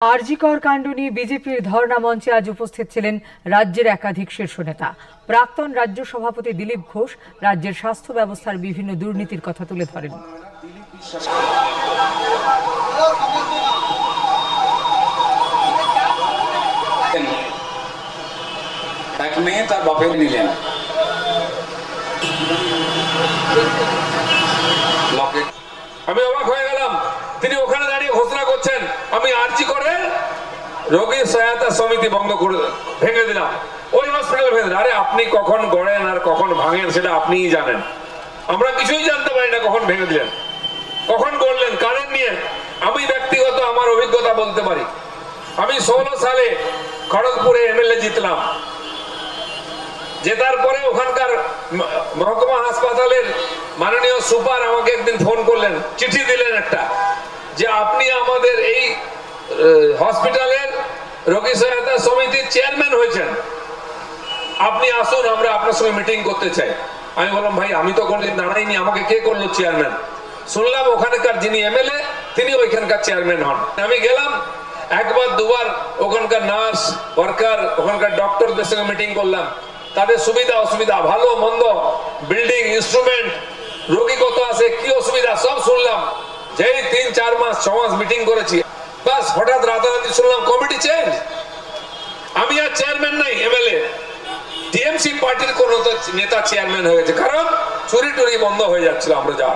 আরজিকর কাণ্ড নিয়ে বিজেপির ধর্ণা মঞ্চে আজ উপস্থিত ছিলেন রাজ্যের একাধিক শীর্ষ নেতা। প্রাক্তন রাজ্য সভাপতি দিলীপ ঘোষ রাজ্যের স্বাস্থ্য ব্যবস্থার বিভিন্ন দুর্নীতির কথা তুলে ধরেন। এক মেয়ে তার বাপের নিলেন আমি অবাক হয়ে গেলাম, তিনি ওখানে দাঁড়িয়ে ঘোষণা করছেন আমি আরজি করে রোগী সহায়তা সমিতি বন্ধ করে ভেঙে দিলাম, ওই হসপিটাল ভেঙে দিলাম। আরে আপনি কখন গড়েন আর কখন ভাঙেন সেটা আপনিই জানেন, আমরা কিছুই জানতে পারি না। কখন ভেঙে দিলেন, কখন গড়লেন, কারণ নিয়ে আমি ব্যক্তিগত আমার অভিজ্ঞতা বলতে পারি। আমি 16 সালে খড়গপুরে এমএলএ জিতলাম। জেতার পরে ওখানকার মহকুমা হাসপাতালের মাননীয় সুপার আমাকে একদিন ফোন করলেন, চিঠি দিলেন একটা, যে আপনি আমাদের এই হসপিটালের রোগী সহায়তা সমিতির চেয়ারম্যান হয়েছেন, আপনি আসুন, আমরা আপনার সঙ্গে মিটিং করতে চাই। আমি বললাম ভাই আমি তো কোনদিন দাঁড়াইনি, আমাকে কে করলো চেয়ারম্যান? শুনলাম ওখানকার যিনি এমএলএ তিনি ওইখানকার চেয়ারম্যান হন। আমি গেলাম, একবার দুবার ওখানকার নার্স ওয়ার্কার ওখানকার ডক্টরদের সঙ্গে মিটিং করলাম, তাদের সুবিধা অসুবিধা, ভালো মন্দ, বিল্ডিং, ইনস্ট্রুমেন্ট, রোগী কত আছে, কি অসুবিধা সব শুনলাম। যেই 3-4 মাস 6 মাস মিটিং করেছি, বাস হঠাৎ রাতারাতি শুনলাম কমিটি চেঞ্জ, আমি আর চেয়ারম্যান নাই, এমএলএ। টিএমসি পার্টির কোন নেতা চেয়ারম্যান হয়ে গেছে, কারণ চুরি টুরি বন্ধ হয়ে যাচ্ছিল আমরা যা